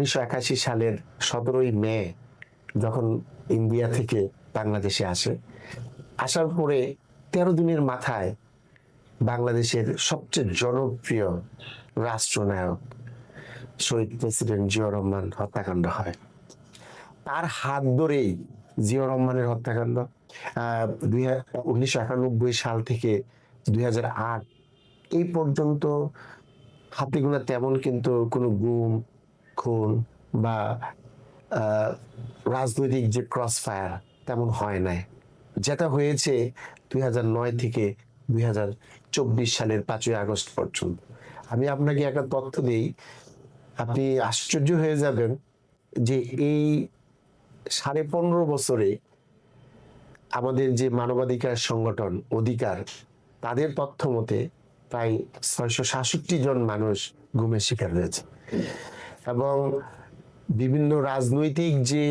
1981 সালের 17ই মে যখন ইন্ডিয়া থেকে বাংলাদেশে আসার পরে 13 দিনের মাথায় বাংলাদেশের সবচেয়ে জনপ্রিয় রাষ্ট্রনায়ক শহীদ প্রেসিডেন্ট জিয়াউর রহমান হত্যাকাণ্ড হয়। তার হাত ধরেই জিয়াউর রহমানের হত্যাকাণ্ড 1991 সাল থেকে 2008 এই পর্যন্ত হাতে গোনা তেমন কিন্তু কোনো গুম খুন বা রাজনৈতিক যে ক্রস ফায়ার তেমন হয় নাই। যেটা হয়েছে 2009 থেকে 2024 সালের 5ই আগস্ট পর্যন্ত। আমি আপনাকে একটা তথ্য দিই, আপনি আশ্চর্য হয়ে যাবেন যে এই 15.5 বছরে আমাদের যে মানবাধিকার সংগঠন অধিকার, তাদের তথ্য মতে প্রায় 666 জন মানুষ গুমের শিকার হয়েছে এবং বিভিন্ন রাজনৈতিক যে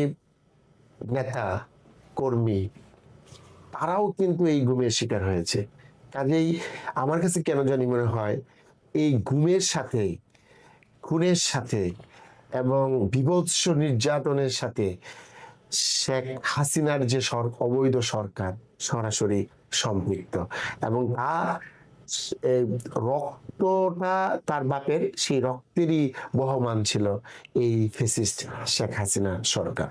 নেতা কর্মী তারাও কিন্তু এই গুমের শিকার হয়েছে। কাজেই আমার কাছে কেন জানি মনে হয় এই গুমের সাথে, খুনের সাথে এবং বীভৎস নির্যাতনের সাথে শেখ হাসিনার যে অবৈধ সরকার সরাসরি সম্পৃক্ত এবং রক্তটা তার বাপের, সেই রক্তেরই বহমান ছিল এই ফ্যাসিস্ট শেখ হাসিনা সরকার।